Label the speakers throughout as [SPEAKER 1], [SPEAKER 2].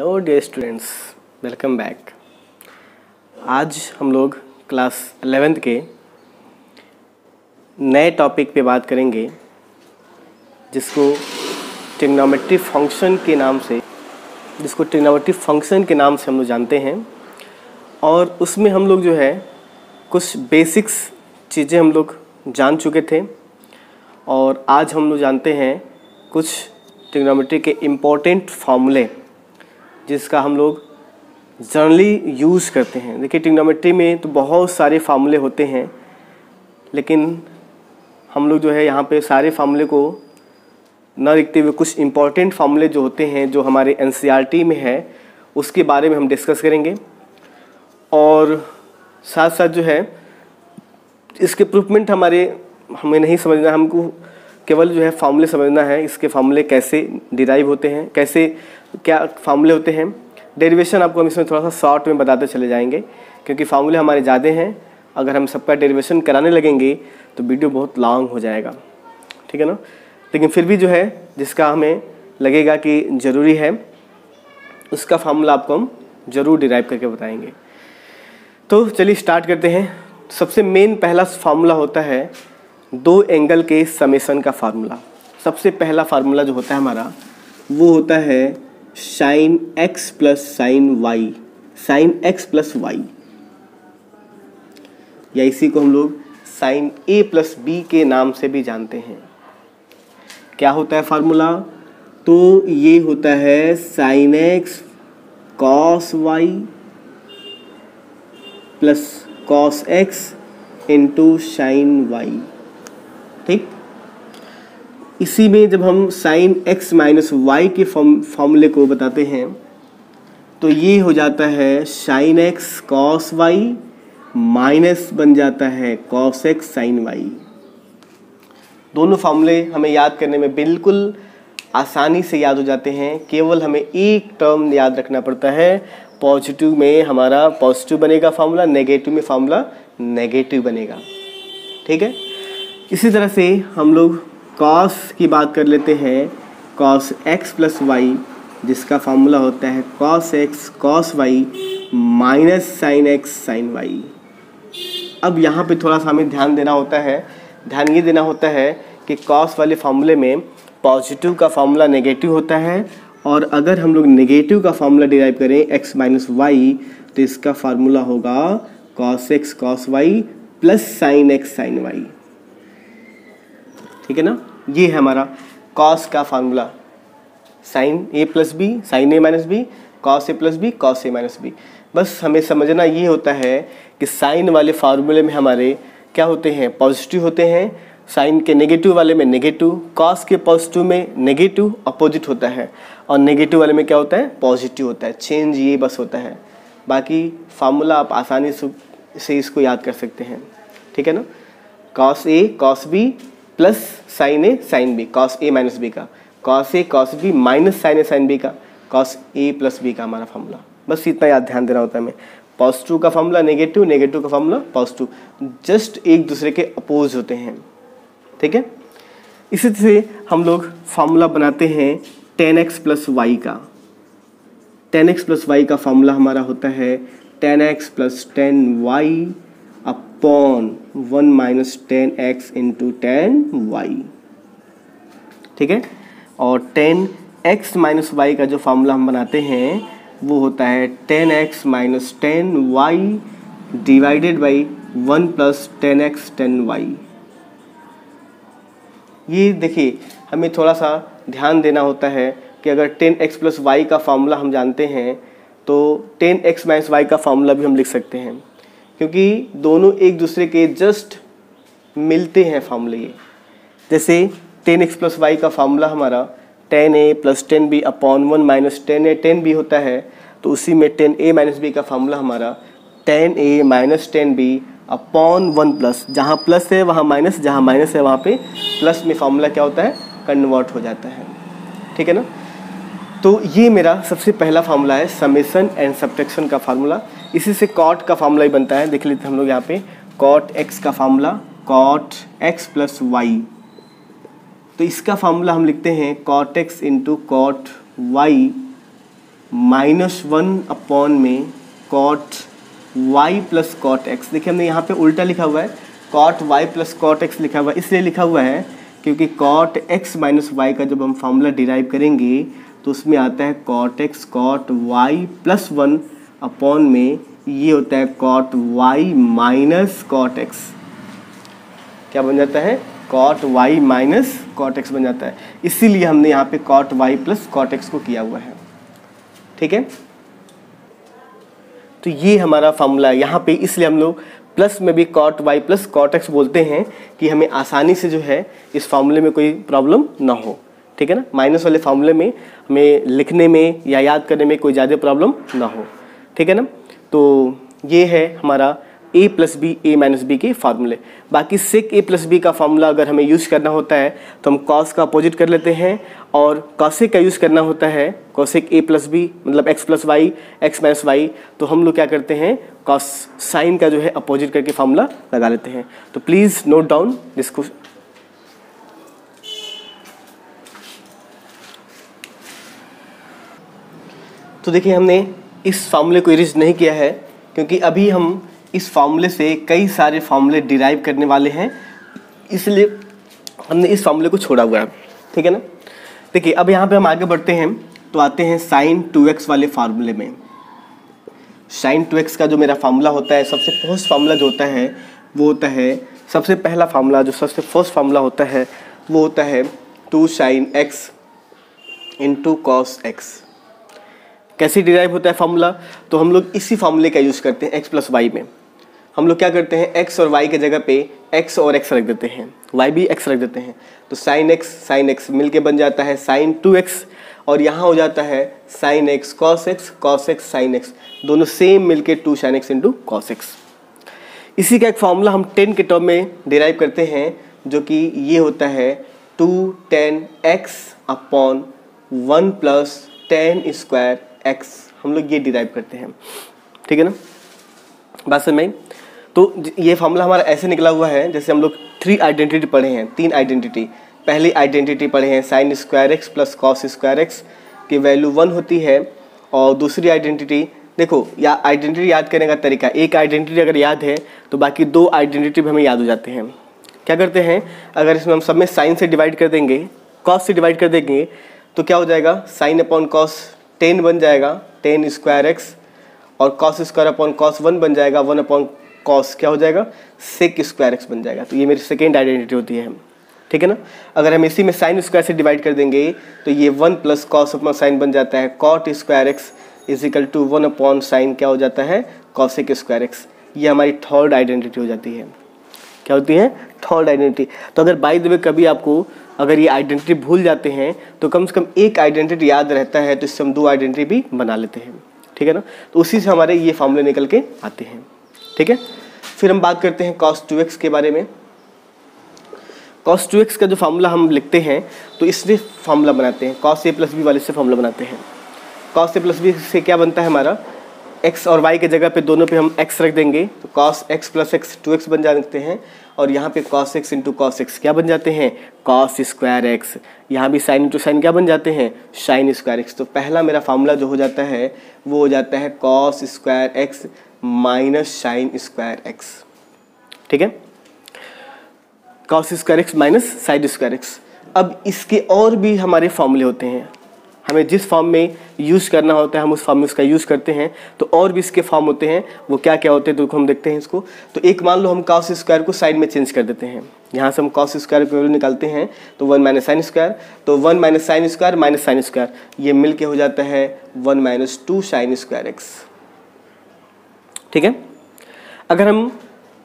[SPEAKER 1] Hello dear students, welcome back. आज हम लोग क्लास 11th के नए टॉपिक पे बात करेंगे जिसको ट्रिग्नोमेट्री फंक्शन के नाम से हम लोग जानते हैं। और उसमें हम लोग जो है कुछ बेसिक्स चीज़ें हम लोग जान चुके थे और आज हम लोग जानते हैं कुछ ट्रिग्नोमेट्री के इम्पोर्टेंट फार्मूले जिसका हम लोग जनरली यूज़ करते हैं। देखिए, ट्रिग्नोमेट्री में तो बहुत सारे फार्मूले होते हैं, लेकिन हम लोग जो है यहाँ पे सारे फार्मूले को न लिखते हुए कुछ इम्पॉर्टेंट फार्मूले जो होते हैं जो हमारे एनसीईआरटी में है उसके बारे में हम डिस्कस करेंगे। और साथ साथ जो है इसके प्रूफमेंट हमें नहीं समझना, हमको केवल जो है फार्मूले समझना है। इसके फार्मूले कैसे डिराइव होते हैं, कैसे क्या फार्मूले होते हैं, डेरिवेशन आपको हम इसमें थोड़ा सा शॉर्ट में बताते चले जाएंगे क्योंकि फार्मूले हमारे ज़्यादा हैं। अगर हम सबका डेरिवेशन कराने लगेंगे तो वीडियो बहुत लॉन्ग हो जाएगा, ठीक है ना। लेकिन फिर भी जो है जिसका हमें लगेगा कि ज़रूरी है उसका फार्मूला आपको हम ज़रूर डिराइव करके बताएंगे। तो चलिए स्टार्ट करते हैं। सबसे मेन पहला फार्मूला होता है दो एंगल के समेशन का फार्मूला। सबसे पहला फार्मूला जो होता है हमारा वो होता है sine x plus sine y, sine x plus y, या इसी को हम लोग साइन a प्लस बी के नाम से भी जानते हैं। क्या होता है फार्मूला? तो ये होता है sine x cos y plus cos x into sine y, ठीक। इसी में जब हम साइन x माइनस वाई के फॉर्मूले को बताते हैं तो ये हो जाता है sine x cos y minus बन जाता है कॉस x साइन y। दोनों फार्मूले हमें याद करने में बिल्कुल आसानी से याद हो जाते हैं। केवल हमें एक टर्म याद रखना पड़ता है। पॉजिटिव में हमारा पॉजिटिव बनेगा फार्मूला, नेगेटिव में फार्मूला नेगेटिव बनेगा, ठीक है। इसी तरह से हम लोग कॉस की बात कर लेते हैं, कॉस x प्लस वाई जिसका फार्मूला होता है cos x cos y minus sine x sine y। अब यहाँ पे थोड़ा सा हमें ध्यान ये देना होता है कि कॉस वाले फार्मूले में पॉजिटिव का फार्मूला नेगेटिव होता है और अगर हम लोग नेगेटिव का फार्मूला डिराइव करें x माइनस वाई तो इसका फार्मूला होगा cos x cos y plus sine x sine y, ठीक है ना। ये है हमारा कॉस का formula, sine a plus B sine a minus B cos a plus B cos a minus B. बस हमें समझना ये होता है कि साइन वाले फार्मूले में हमारे क्या होते हैं, पॉजिटिव होते हैं। साइन के नेगेटिव वाले में नेगेटिव, कॉस के पॉजिटिव में नेगेटिव अपोजिट होता है और नेगेटिव वाले में क्या होता है, पॉजिटिव होता है। चेंज ये बस होता है, बाकी फार्मूला आप आसानी से इसको याद कर सकते हैं, ठीक है ना। Cos a cos b plus sine a sine b, cos a minus b का, cos a cos b minus sine a sine b का, कॉस a प्लस b का हमारा फार्मूला। बस इतना याद ध्यान देना होता है हमें। पॉजिटिव का फार्मूला नेगेटिव, नेगेटिव का फार्मूला पॉजिटिव, जस्ट एक दूसरे के अपोज होते हैं, ठीक है। इसी से हम लोग फार्मूला बनाते हैं 10x प्लस वाई का। 10x प्लस वाई का फार्मूला हमारा होता है 10x plus 10y upon 1 minus 10x into 10y, ठीक है। और 10x माइनस वाई का जो फार्मूला हम बनाते हैं वो होता है 10x minus 10y divided by 1 plus 10x 10y। ये देखिए, हमें थोड़ा सा ध्यान देना होता है कि अगर 10x प्लस वाई का फार्मूला हम जानते हैं तो 10x माइनस वाई का फार्मूला भी हम लिख सकते हैं क्योंकि दोनों एक दूसरे के जस्ट मिलते हैं फार्मूले। ये जैसे 10x प्लस वाई का फार्मूला हमारा 10a plus 10b upon 1 minus 10a 10b होता है, तो उसी में 10a माइनस b का फार्मूला हमारा 10a minus 10b upon 1 plus, जहाँ प्लस है वहाँ माइनस, जहाँ माइनस है वहाँ पे प्लस में फार्मूला क्या होता है, कन्वर्ट हो जाता है, ठीक है ना। तो ये मेरा सबसे पहला फार्मूला है समेशन एंड सब्ट्रैक्शन का फार्मूला। इसी से कॉट का फार्मूला ही बनता है। देख लेते हैं हम लोग यहाँ पे कॉट x का formula, cot x plus y. तो इसका फार्मूला हम लिखते हैं cot x into cot y -1 में cot y plus cot x. देखिए हमने यहाँ पे उल्टा लिखा हुआ है, cot y plus cot x लिखा हुआ है, इसलिए लिखा हुआ है क्योंकि कॉट एक्स माइनस वाई का जब हम फॉर्मूला डिराइव करेंगे तो उसमें आता है cot x cot y plus 1 में ये होता है cot y minus cot x. क्या बन जाता है? Cot y minus cot x बन जाता है। इसीलिए हमने यहाँ पे cot y plus cot x को किया हुआ है। ठीक है, तो ये हमारा फॉर्मूला है यहाँ पे, इसलिए हम लोग प्लस में भी cot y plus cot x बोलते हैं कि हमें आसानी से जो है इस फॉर्मूले में कोई प्रॉब्लम ना हो। ठीक है ना, माइनस वाले फॉर्मूले में हमें लिखने में या याद करने में कोई ज़्यादा प्रॉब्लम ना हो। ठीक है ना, तो ये है हमारा a plus B A minus B के फार्मूले। बाकी सेक a प्लस बी का फार्मूला अगर हमें यूज़ करना होता है तो हम कॉस का अपोजिट कर लेते हैं, और कॉसेक का यूज़ करना होता है कॉसेक a प्लस बी मतलब x plus y x minus y, तो हम लोग क्या करते हैं कॉस साइन का जो है अपोजिट करके फार्मूला लगा लेते हैं। तो प्लीज़ नोट डाउन दिस। तो देखिए हमने इस फार्मूले को इरेज नहीं किया है क्योंकि अभी हम इस फार्मूले से कई सारे फार्मूले डिराइव करने वाले हैं, इसलिए हमने इस फार्मूले को छोड़ा हुआ है। ठीक है ना, देखिए अब यहाँ पे हम आगे बढ़ते हैं तो आते हैं साइन 2x वाले फार्मूले में। साइन 2x का जो मेरा फार्मूला होता है, सबसे फर्स्ट फार्मूला जो होता है वो होता है, सबसे पहला फार्मूला जो सबसे फर्स्ट फार्मूला होता है वो होता है 2 sin x into cos x. कैसे डिराइव होता है फार्मूला? तो हम लोग इसी फार्मूले का यूज़ करते हैं x प्लस वाई में। हम लोग क्या करते हैं x और y के जगह पे x और x रख देते हैं, y भी x रख देते हैं, तो sin x मिल के बन जाता है sin 2x, और यहाँ हो जाता है sin x cos x sin x, दोनों सेम मिल के 2 sin x into cos x. इसी का एक फार्मूला हम 10 के टर्म में डिराइव करते हैं जो कि ये होता है 2 tan x upon 1 plus tan square x। हम लोग ये डिराइव करते हैं। ठीक है ना, बात समझ में? तो ये फार्मूला हमारा ऐसे निकला हुआ है जैसे हम लोग 3 आइडेंटिटी पढ़े हैं, 3 आइडेंटिटी। पहली आइडेंटिटी पढ़े हैं sine square x plus cos square x की वैल्यू 1 होती है, और दूसरी आइडेंटिटी देखो या आइडेंटिटी याद करने का तरीका, एक आइडेंटिटी अगर याद है तो बाकी 2 आइडेंटिटी भी हमें याद हो जाते हैं। क्या करते हैं, अगर इसमें हम सब में साइन से डिवाइड कर देंगे, कॉस से डिवाइड कर देंगे, तो क्या हो जाएगा साइन अपॉन कॉस 10 बन जाएगा 10 स्क्वायर एक्स, और कॉस स्क्वायर अपॉन कॉस 1 बन जाएगा 1 अपॉन कॉस क्या हो जाएगा सेक स्क्वायर एक्स बन जाएगा। तो ये मेरी सेकेंड आइडेंटिटी होती है। ठीक है ना, अगर हम इसी में साइन स्क्वायर से डिवाइड कर देंगे तो ये 1 प्लस कॉस अपॉन साइन बन जाता है cot square x is equal to 1 upon sine क्या हो जाता है कॉसेक स्क्वायर एक्स। ये हमारी थर्ड आइडेंटिटी हो जाती है। क्या होती है? Third identity. तो अगर बाय द वे कभी आपको अगर ये आइडेंटिटी भूल जाते हैं तो कम से कम एक आइडेंटिटी याद रहता है, तो इससे हम 2 आइडेंटिटी भी बना लेते हैं। ठीक है ना, तो उसी से हमारे ये फॉर्मूले निकल के आते हैं। ठीक है, फिर हम बात करते हैं cos 2x के बारे में। cos 2x का जो फार्मूला हम लिखते हैं तो इससे फार्मूला बनाते हैं, cos a प्लस बी वाले से फार्मूला बनाते हैं। cos a प्लस बी से क्या बनता है हमारा, x और y के जगह पे दोनों पे हम x रख देंगे तो cos x plus x 2x बन जाते हैं, और यहाँ पे cos x into cos x क्या बन जाते हैं cos स्क्वायर x। यहाँ भी साइन इंटू साइन क्या बन जाते हैं साइन स्क्वायर x। तो पहला मेरा फार्मूला जो हो जाता है वो हो जाता है cos square x minus sine square x। ठीक है, cos square x minus sine square x। अब इसके और भी हमारे फॉर्मूले होते हैं, हमें जिस फॉर्म में यूज़ करना होता है हम उस फॉर्म में उसका यूज़ करते हैं। तो और भी इसके फॉर्म होते हैं, वो क्या क्या होते हैं तो हम देखते हैं इसको। तो एक मान लो हम cos स्क्वायर को साइन में चेंज कर देते हैं, यहाँ से हम cos स्क्वायर की वैल्यू निकालते हैं तो 1 माइनस साइन स्क्वायर, तो 1 minus sine square minus sine square, ये मिल के हो जाता है 1 माइनस 2 साइन स्क्वायर एक्स। ठीक है, अगर हम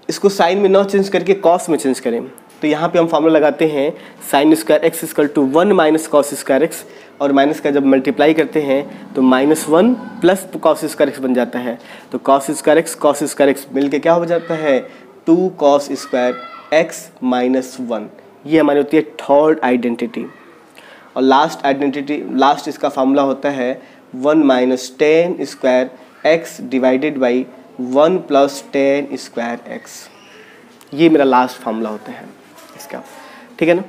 [SPEAKER 1] इसको साइन में ना चेंज करके कॉस में चेंज करें तो यहाँ पे हम फार्मूला लगाते हैं sine square x equal to 1 minus cos square x, और माइनस का जब मल्टीप्लाई करते हैं तो -1 प्लस कॉस स्क्वायर एक्स बन जाता है। तो कॉस स्क्वायर एक्स मिल के क्या हो जाता है 2 कॉस स्क्वायर एक्स माइनस 1। ये हमारी होती है थर्ड आइडेंटिटी। और लास्ट इसका फार्मूला होता है 1 minus 10 square x divided by 1 plus 10 square x. ये मेरा लास्ट फार्मूला होता है इसका। ठीक है ना,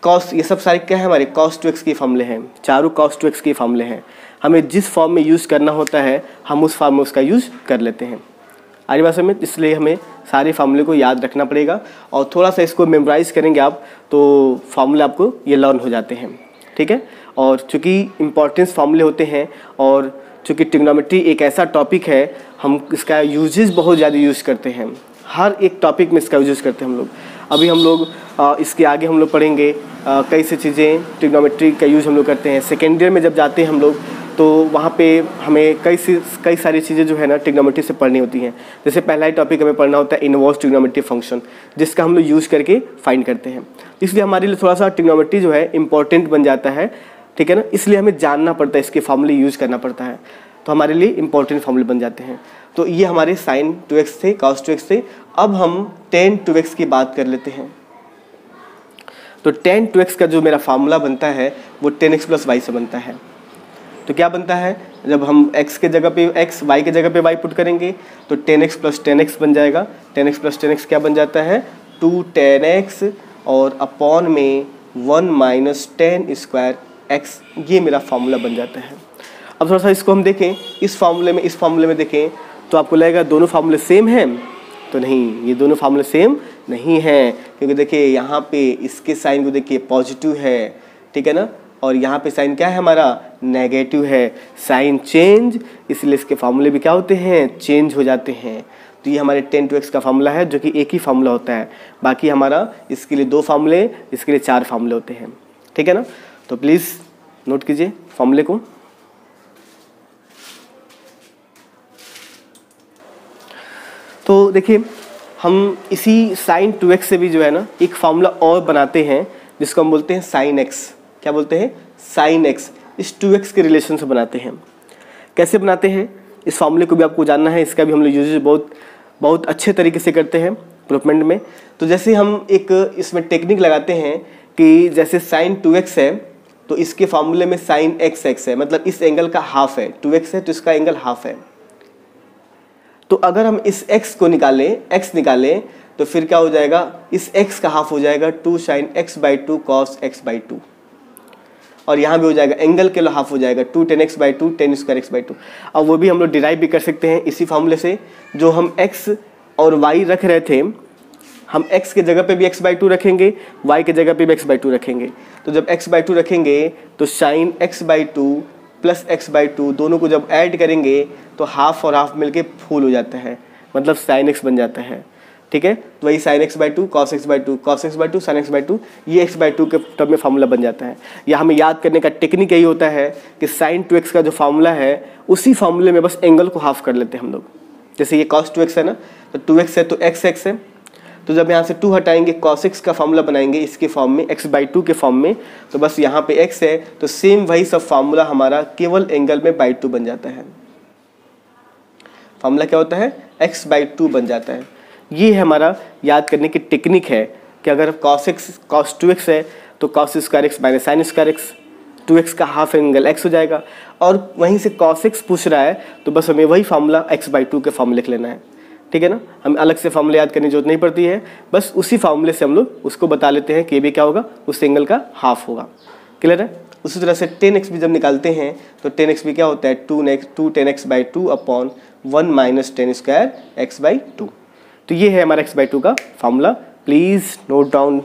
[SPEAKER 1] कॉस, ये सब सारे क्या है हमारे cos 2x के फॉर्मूले हैं, चारों cos 2x के फॉर्मूले हैं। हमें जिस फॉर्म में यूज़ करना होता है हम उस फॉर्म में उसका यूज़ कर लेते हैं। आगे बात में, इसलिए हमें सारे फार्मूले को याद रखना पड़ेगा और थोड़ा सा इसको मेमोराइज़ करेंगे आप तो फार्मूले आपको ये लर्न हो जाते हैं, ठीक है। और चूँकि इम्पॉर्टेंस फार्मूले होते हैं और चूँकि ट्रिग्नोमेट्री एक ऐसा टॉपिक है, हम इसका यूजेस बहुत ज़्यादा यूज़ करते हैं, हर एक टॉपिक में इसका यूज़ करते हैं हम लोग। अभी हम लोग इसके आगे हम लोग पढ़ेंगे कई सी चीज़ें ट्रिग्नोमेट्री का यूज़ हम लोग करते हैं। सेकेंड ईयर में जब जाते हैं हम लोग तो वहाँ पे हमें कई सारी चीज़ें जो है ना ट्रिग्नोमेट्री से पढ़नी होती हैं। जैसे पहला ही टॉपिक हमें पढ़ना होता है इनवर्स ट्रिग्नोमेट्री फंक्शन, जिसका हम लोग यूज़ करके फाइंड करते हैं। इसलिए हमारे लिए थोड़ा सा ट्रिग्नोमेट्री जो है इंपॉर्टेंट बन जाता है, ठीक है ना। इसलिए हमें जानना पड़ता है, इसके फार्मूले यूज़ करना पड़ता है, तो हमारे लिए इंपॉर्टेंट फार्मूले बन जाते हैं। तो ये हमारे sin 2x थे, cos 2x थे। अब हम tan 2x की बात कर लेते हैं। तो tan 2x का जो मेरा फार्मूला बनता है वो tan x + y से बनता है। तो क्या बनता है, जब हम x के जगह पे x, y के जगह पे y पुट करेंगे तो tan x + tan x बन जाएगा। tan x + tan x क्या बन जाता है, 2 tan x और अपॉन में 1 - tan स्क्वायर x, ये मेरा फार्मूला बन जाता है। अब थोड़ा सा इसको हम देखें, इस फार्मूले में देखें तो आपको लगेगा दोनों फार्मूले सेम हैं, तो नहीं, ये दोनों फार्मूले सेम नहीं हैं, क्योंकि देखिए यहाँ पे इसके साइन को देखिए पॉजिटिव है, ठीक है ना, और यहाँ पे साइन क्या है हमारा, नेगेटिव है। साइन चेंज, इसलिए इसके फार्मूले भी क्या होते हैं, चेंज हो जाते हैं। तो ये हमारे tan 2x का फार्मूला है, जो कि एक ही फार्मूला होता है। बाकी हमारा इसके लिए 2 फार्मूले, इसके लिए 4 फार्मूले होते हैं, ठीक है ना। तो प्लीज़ नोट कीजिए फार्मूले को। तो देखिए हम इसी sin 2x से भी जो है ना एक फार्मूला और बनाते हैं, जिसको हम बोलते हैं sin x। क्या बोलते हैं, sin x। इस 2x के रिलेशन से बनाते हैं। कैसे बनाते हैं, इस फार्मूले को भी आपको जानना है। इसका भी हम लोग यूज बहुत अच्छे तरीके से करते हैं प्रूफमेंट में। तो जैसे हम एक इसमें टेक्निक लगाते हैं कि जैसे sin 2x है तो इसके फार्मूले में sin x है, मतलब इस एंगल का हाफ है। 2x है तो इसका एंगल हाफ है। तो अगर हम इस x को निकालें तो फिर क्या हो जाएगा, इस x का हाफ हो जाएगा 2 sin x/2 cos x/2, और यहाँ भी हो जाएगा एंगल के लिए हाफ हो जाएगा 2 tan x/2 tan square x/2। अब वो भी हम लोग डिराइव भी कर सकते हैं इसी फार्मूले से। जो हम x और y रख रहे थे, हम x के जगह पे भी x/2 रखेंगे, y के जगह पे भी x/2 रखेंगे। तो जब x/2 रखेंगे तो sin x/2 प्लस x/2 दोनों को जब ऐड करेंगे तो हाफ और हाफ मिलके फुल हो जाता है, मतलब sin x बन जाता है, ठीक है। तो वही sin x/2 cos x/2 cos x/2 sin x/2, ये x/2 के टर्म में फार्मूला बन जाता है। या हमें याद करने का टेक्निक यही होता है कि sin 2x का जो फार्मूला है उसी फार्मूले में बस एंगल को हाफ कर लेते हैं हम लोग। जैसे ये cos 2x है ना, तो 2x है तो x है, तो जब यहाँ से 2 हटाएंगे cos x का फार्मूला बनाएंगे इसके फॉर्म में, x/2 के फॉर्म में, तो बस यहाँ पे x है तो सेम वही सब फार्मूला हमारा केवल एंगल में /2 बन जाता है। फार्मूला क्या होता है, x/2 बन जाता है। ये हमारा याद करने की टेक्निक है कि अगर cos 2x है तो cos square x minus sin square x, 2x का हाफ एंगल x हो जाएगा। और वहीं से cos x पूछ रहा है तो बस हमें वही फार्मूला x/2 के फॉर्म लिख लेना है, ठीक है ना। हम अलग से फार्मूले याद करने की जरूरत नहीं पड़ती है, बस उसी फार्मूले से हम लोग उसको बता लेते हैं कि ये भी क्या होगा, उस एंगल का हाफ होगा। क्लियर है। उसी तरह से tan x भी जब निकालते हैं तो tan x भी क्या होता है, 2 tan x/2 upon 1 - tan square x/2। तो ये है हमारा x/2 का फार्मूला, प्लीज नोट डाउन।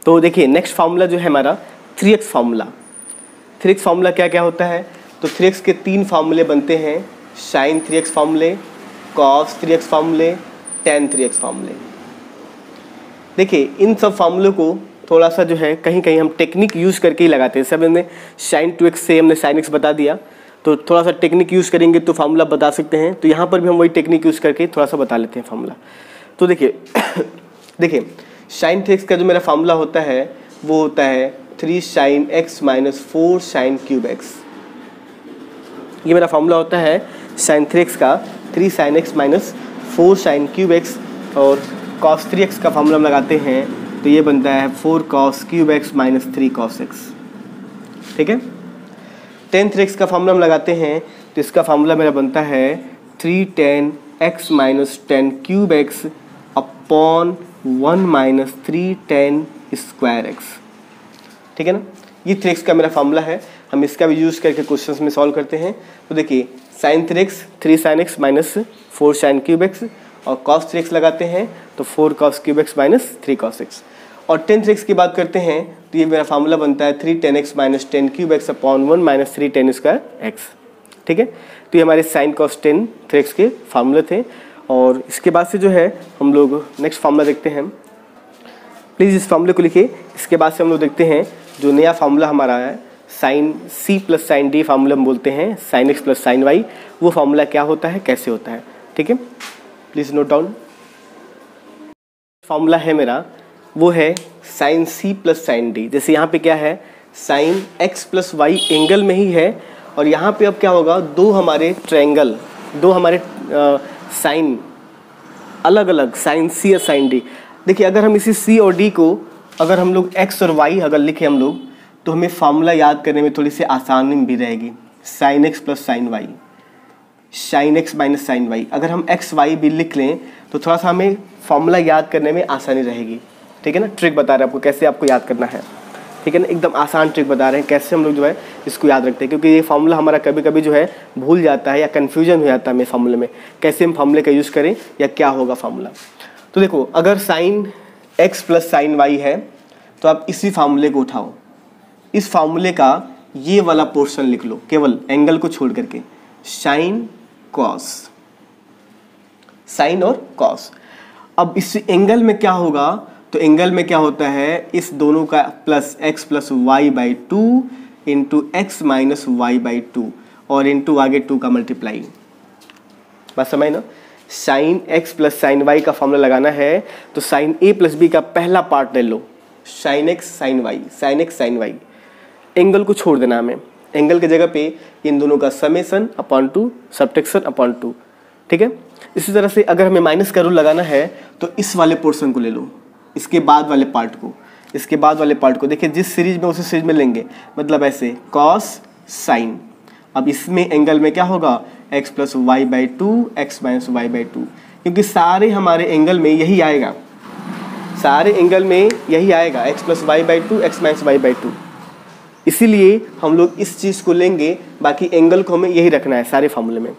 [SPEAKER 1] तो देखिए नेक्स्ट फार्मूला जो है हमारा 3x फार्मूला। 3x फार्मूला क्या क्या होता है, तो 3x के 3 फार्मूले बनते हैं, sin 3x फार्मूले, cos 3x फार्मूले, tan 3x फार्मूले। देखिए इन सब फार्मूलों को थोड़ा सा जो है कहीं कहीं हम टेक्निक यूज़ करके ही लगाते हैं। सब हमने sin 2x से हमने sin x बता दिया, तो थोड़ा सा टेक्निक यूज़ करेंगे तो फार्मूला बता सकते हैं। तो यहाँ पर भी हम वही टेक्निक यूज़ करके थोड़ा सा बता लेते हैं फार्मूला। तो देखिए sin 3x का जो मेरा फार्मूला होता है वो होता है 3 sin x - 4 sin cube x। ये मेरा फार्मूला होता है sin 3x का, 3 sin x - 4 sin cube x, और cos 3x का फार्मूला हम लगाते हैं तो ये बनता है 4 cos cube x - 3 cos x, ठीक है। tan 3x का फार्मूला हम लगाते हैं तो इसका फार्मूला मेरा बनता है 310x minus 10 cube x upon 1 minus 310 square x. ठीक है ना, ये 3x का मेरा फार्मूला है। हम इसका भी यूज़ करके क्वेश्चंस में सॉल्व करते हैं। तो देखिए sine 3x 3 sine x minus 4 sine cube x और कॉस 3x लगाते हैं तो 4 cos cube x minus 3 cos x. और 10 3x की बात करते हैं तो ये मेरा फार्मूला बनता है 3 10x minus 10 cube x upon 1 minus 3 10 square x. ठीक है, तो ये हमारे साइन कॉस 10 3x के फार्मूले थे। और इसके बाद से जो है हम लोग नेक्स्ट फार्मूला देखते हैं। प्लीज़ इस फार्मूले को लिखिए। इसके बाद से हम लोग देखते हैं जो नया फार्मूला हमारा है sine C plus sine D formula हम बोलते हैं sine x plus sine y. वो फार्मूला क्या होता है, कैसे होता है। ठीक है, प्लीज़ नोट डाउन। फार्मूला है मेरा वो है sine C plus sine D. जैसे यहाँ पे क्या है sine x plus y angle में ही है और यहाँ पे अब क्या होगा दो हमारे ट्रायंगल, दो हमारे साइन अलग अलग साइन सी और साइन डी। देखिए अगर हम इसी सी और डी को अगर हम लोग एक्स और वाई अगर लिखें हम लोग तो हमें फार्मूला याद करने में थोड़ी सी आसानी भी रहेगी। Sine x plus sine y, sine x minus sine y. अगर हम एक्स वाई भी लिख लें तो थोड़ा सा हमें फार्मूला याद करने में आसानी रहेगी। ठीक है ना, ट्रिक बता रहे हैं आपको कैसे आपको याद करना है। ठीक है ना, एकदम आसान ट्रिक बता रहे हैं कैसे हम लोग जो है इसको याद रखते हैं, क्योंकि ये फार्मूला हमारा कभी कभी जो है भूल जाता है या कन्फ्यूजन हो जाता है हमें फार्मूले में, कैसे हम फार्मूले का यूज़ करें या क्या होगा फार्मूला। तो देखो अगर sine x plus sine y है तो आप इसी फार्मूले को उठाओ, इस फार्मूले का ये वाला पोर्शन लिख लो केवल एंगल को छोड़ करके, साइन कॉस, साइन और कॉस। अब इस एंगल में क्या होगा, तो एंगल में क्या होता है इस दोनों का plus x plus y by 2 into x minus y by 2 और इंटू आगे 2 का मल्टीप्लाई। बस समझ ना, sine x plus sine y का फॉर्मूला लगाना है तो साइन ए प्लस बी का पहला पार्ट ले लो, sine x sine y, sine x sine y. Angle को छोड़ देना हमें, एंगल की जगह पे इन दोनों का समेसन अपॉन 2 सब्ट्रैक्शन अपॉन 2। ठीक है, इसी तरह से अगर हमें माइनस का रूल लगाना है तो इस वाले पोर्शन को ले लो, इसके बाद वाले पार्ट को, इसके बाद वाले पार्ट को। देखिए जिस सीरीज में उसी सीरीज में लेंगे, मतलब ऐसे कॉस साइन। अब इसमें एंगल में क्या होगा x plus y by 2 x minus y by 2, क्योंकि सारे हमारे एंगल में यही आएगा, सारे एंगल में यही आएगा x plus y by 2 x minus y by 2। इसीलिए हम लोग इस चीज़ को लेंगे, बाकी एंगल को हमें यही रखना है सारे फार्मूले में।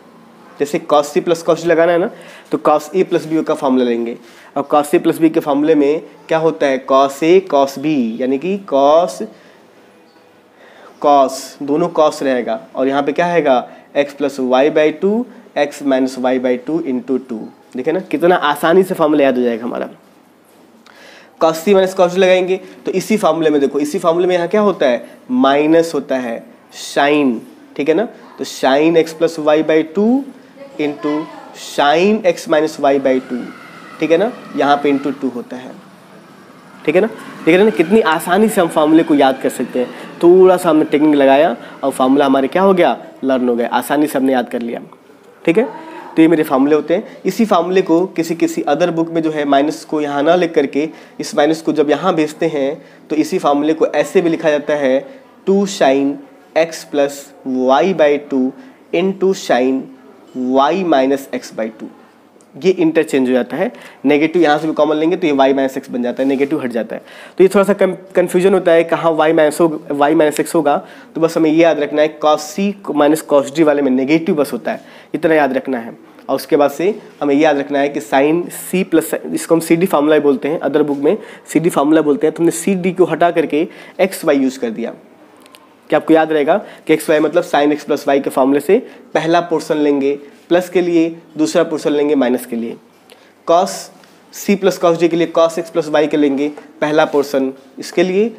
[SPEAKER 1] जैसे cos C plus cos D लगाना है ना तो कॉस ए प्लस बी का फार्मूला लेंगे। अब कॉस सी प्लस बी के फार्मूले में क्या होता है कॉस ए कॉस बी, यानी कि कॉस कॉस दोनों कॉस रहेगा और यहाँ पे क्या रहेगा x plus y by 2 x minus y by 2 into 2। देखिए ना कितना आसानी से फार्मूला याद हो जाएगा हमारा। कॉस सी माइनस कॉस डी लगाएंगे तो इसी फार्मूले में देखो, इसी फार्मूले में यहाँ क्या होता है माइनस होता है साइन। ठीक है ना, तो sine x plus y by 2 into sine x minus y by 2। ठीक है ना, यहाँ पे इंटू 2 होता है। ठीक है ना, देख रहे ना कितनी आसानी से हम फार्मूले को याद कर सकते हैं। थोड़ा सा हमने टेक्निक लगाया और फार्मूला हमारे क्या हो गया लर्न हो गया, आसानी से हमने याद कर लिया। ठीक है, तो ये मेरे फार्मूले होते हैं। इसी फार्मूले को किसी अदर बुक में जो है माइनस को यहाँ ना लिख करके इस माइनस को जब यहाँ भेजते हैं तो इसी फार्मूले को ऐसे भी लिखा जाता है 2 sine x plus y by 2 into sine y minus x by 2। ये इंटरचेंज हो जाता है, नेगेटिव यहाँ से भी कॉमन लेंगे तो ये वाई माइनस एक्स बन जाता है, नेगेटिव हट जाता है। तो ये थोड़ा सा कन्फ्यूजन होता है कहाँ वाई माइनस एक्स होगा, तो बस हमें ये याद रखना है कॉस सी माइनस कॉस डी वाले में नेगेटिव बस होता है, इतना याद रखना है। और उसके बाद से हमें ये याद रखना है कि साइन सी प्लस, इसको हम सी डी फार्मूला बोलते हैं, अदर बुक में सी डी फार्मूला बोलते हैं, तो हमने सी डी को हटा करके एक्स वाई यूज़ कर दिया। कि आपको याद रहेगा कि एक्स वाई मतलब साइन एक्स प्लस वाई के फार्मूले से पहला पोर्शन लेंगे प्लस के लिए, दूसरा पोर्शन लेंगे माइनस के लिए। Cos C plus cos D के लिए कॉस एक्स प्लस वाई के लेंगे पहला पोर्शन इसके लिए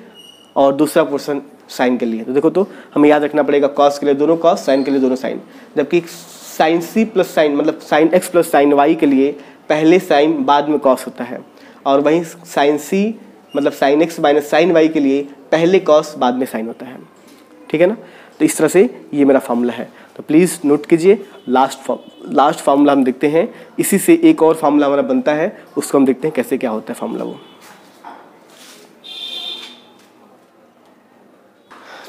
[SPEAKER 1] और दूसरा पोर्शन साइन के लिए। तो देखो तो हमें याद रखना पड़ेगा कॉस के लिए दोनों कॉस, साइन के लिए दोनों साइन। जबकि साइन सी प्लस साइन मतलब sine x plus sine y के लिए पहले साइन बाद में कॉस होता है, और वहीं साइन सी मतलब sine x minus sine y के लिए पहले कॉस बाद में साइन होता है। ठीक है ना, तो इस तरह से ये मेरा फार्मूला है। तो प्लीज़ नोट कीजिए। लास्ट फार्मूला हम देखते हैं, इसी से एक और फार्मूला हमारा बनता है, उसको हम देखते हैं कैसे क्या होता है फार्मूला वो।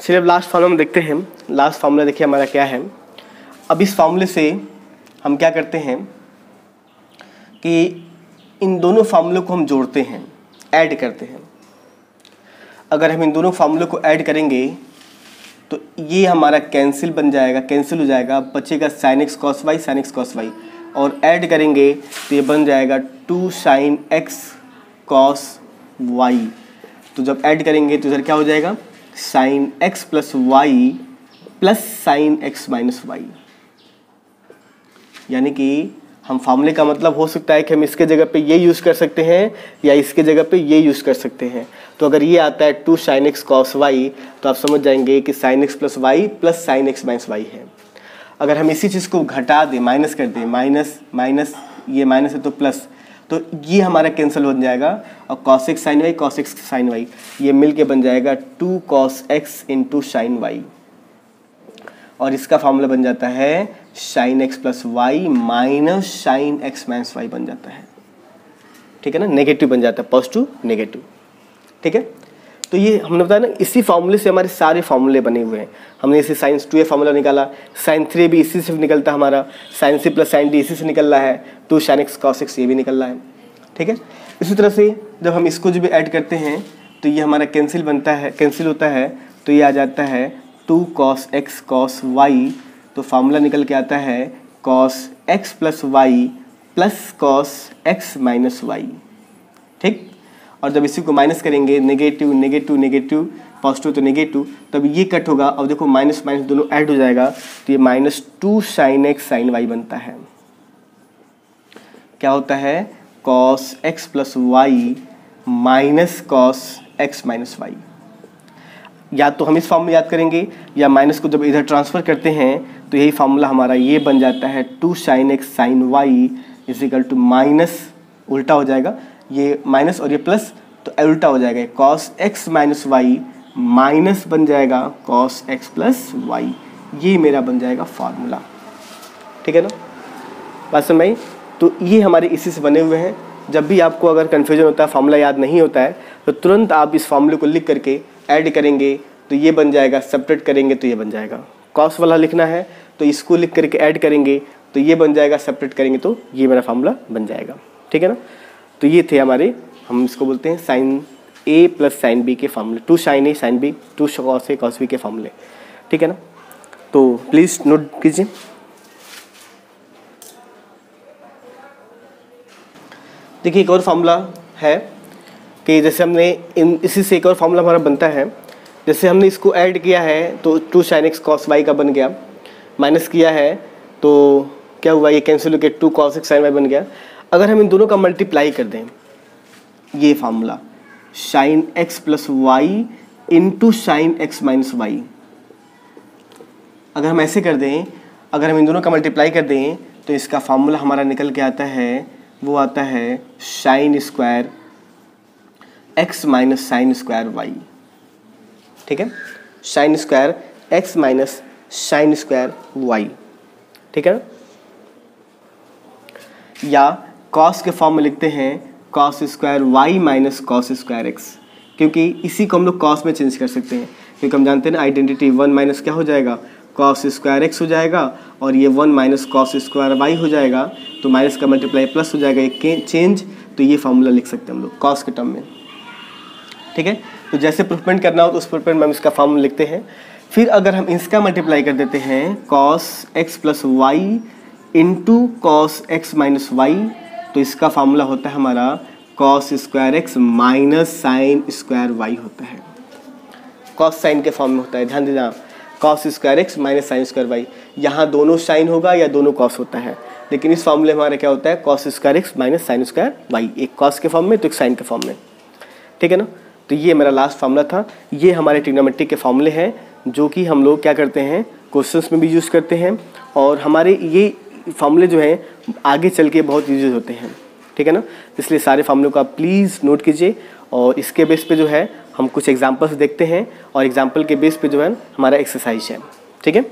[SPEAKER 1] चलिए अब लास्ट फार्मूला हम देखते हैं। लास्ट फार्मूला देखिए हमारा क्या है। अब इस फार्मूले से हम क्या करते हैं कि इन दोनों फार्मूलों को हम जोड़ते हैं, ऐड करते हैं। अगर हम इन दोनों फार्मूलों को ऐड करेंगे तो ये हमारा कैंसिल बन जाएगा, कैंसिल हो जाएगा, बचेगा sin x cos y, sin x cos y, और ऐड करेंगे तो ये बन जाएगा 2 sin x cos y। तो जब ऐड करेंगे तो इधर क्या हो जाएगा, sin x plus y plus sin x minus y. यानी कि हम फार्मूले का मतलब हो सकता है कि हम इसके जगह पे ये यूज़ कर सकते हैं या इसके जगह पे ये यूज़ कर सकते हैं। तो अगर ये आता है 2 sin x cos y तो आप समझ जाएंगे कि sin x plus y plus sin x minus y है। अगर हम इसी चीज़ को घटा दें, माइनस कर दें, माइनस माइनस ये माइनस है तो प्लस, तो ये हमारा कैंसिल हो जाएगा और cos x sin y, cos x sin y ये मिल के बन जाएगा 2 cos x into sin y, और इसका फार्मूला बन जाता है sin x plus y minus sin x minus y बन जाता है। ठीक है ना, नेगेटिव बन जाता है, पॉजिटिव नेगेटिव। ठीक है, तो ये हमने बताया ना, इसी फार्मूले से हमारे सारे फार्मूले बने हुए हैं। हमने इसे sin 2a फार्मूला निकाला, sin 3 भी इसी से निकलता है हमारा, sin c plus sin d इसी से निकल रहा है, 2 sin x cos x ये भी निकल रहा है। ठीक है, इसी तरह से जब हम इसको जो भी ऐड करते हैं तो ये हमारा कैंसिल बनता है, कैंसिल होता है, तो ये आ जाता है 2 cos x cos y, तो फार्मूला निकल के आता है cos x plus y plus cos x minus y. ठीक, और जब इसी को माइनस करेंगे, नेगेटिव नेगेटिव नेगेटिव, पॉजिटिव तो नेगेटिव, तब ये कट होगा और देखो माइनस माइनस दोनों ऐड हो जाएगा, तो ये -2 sin x sin y बनता है। क्या होता है, cos x plus y minus cos x minus y. या तो हम इस फॉर्म में याद करेंगे या माइनस को जब इधर ट्रांसफ़र करते हैं तो यही फार्मूला हमारा ये बन जाता है 2 sin x sin y is equal to minus, उल्टा हो जाएगा ये माइनस और ये प्लस, तो उल्टा हो जाएगा cos x minus y minus बन जाएगा cos x प्लस वाई। ये मेरा बन जाएगा फार्मूला। ठीक है ना, बात समझ में? तो ये हमारे इसी से बने हुए हैं। जब भी आपको अगर कन्फ्यूजन होता है, फार्मूला याद नहीं होता है, तो तुरंत आप इस फार्मूले को लिख करके ऐड करेंगे तो ये बन जाएगा, सब्ट्रैक्ट करेंगे तो ये बन जाएगा। कॉस वाला लिखना है तो इसको लिख करके ऐड करेंगे तो ये बन जाएगा, सब्ट्रैक्ट करेंगे तो ये मेरा फार्मूला बन जाएगा। ठीक है ना, तो ये थे हमारे, हम इसको बोलते हैं sin a plus sin b के फार्मूले, 2 sin a sin b, 2 cos a cos b के फार्मूले। ठीक है ना, तो प्लीज़ नोट कीजिए। देखिए एक और फार्मूला है कि जैसे हमने इसी से एक और फार्मूला हमारा बनता है, जैसे हमने इसको ऐड किया है तो 2 sin x cos y का बन गया, माइनस किया है तो क्या हुआ, ये कैंसिल होकर 2 cos x sin y बन गया। अगर हम इन दोनों का मल्टीप्लाई कर दें, ये formula sin x plus y into sine x minus y, अगर हम ऐसे कर दें, अगर हम इन दोनों का मल्टीप्लाई कर दें तो इसका फार्मूला हमारा निकल के आता है, वो आता है sine square x minus sine square y. ठीक है, sine square x minus sine square y. ठीक है, या cos के फॉर्म में लिखते हैं cos square y minus cos square x, क्योंकि इसी को हम लोग cos में चेंज कर सकते हैं, क्योंकि हम जानते हैं ना आइडेंटिटी 1 माइनस क्या हो जाएगा, cos स्क्वायर x हो जाएगा, और ये 1 माइनस cos स्क्वायर y हो जाएगा, तो माइनस का मल्टीप्लाई प्लस हो जाएगा, एक चेंज, तो ये फार्मूला लिख सकते हैं हम लोग cos के टर्म में। ठीक है, तो जैसे प्रूफमेंट करना हो तो उस प्रूफमेंट में हम इसका फॉर्मूला लिखते हैं। फिर अगर हम इसका मल्टीप्लाई कर देते हैं cos x plus y into cos x minus y, तो इसका फार्मूला होता है हमारा cos square x minus sine square y होता है। cos साइन के फॉर्म में होता है, ध्यान दीजिए, cos square x minus sine square y, यहाँ दोनों साइन होगा या दोनों cos होता है, लेकिन इस फॉर्मूले हमारा क्या होता है, cos square x minus sine square y, एक cos के फॉर्म में तो एक साइन के फॉर्म में। ठीक है ना, तो ये मेरा लास्ट फार्मूला था। ये हमारे ट्रिग्नोमेट्री के फॉर्मूले हैं जो कि हम लोग क्या करते हैं, क्वेश्चंस में भी यूज़ करते हैं, और हमारे ये फार्मूले जो हैं आगे चल के बहुत यूज होते हैं। ठीक है ना, इसलिए सारे फार्मूलों को आप प्लीज़ नोट कीजिए, और इसके बेस पे जो है हम कुछ एग्जांपल्स देखते हैं, और एग्जांपल के बेस पे जो है हमारा एक्सरसाइज है। ठीक है।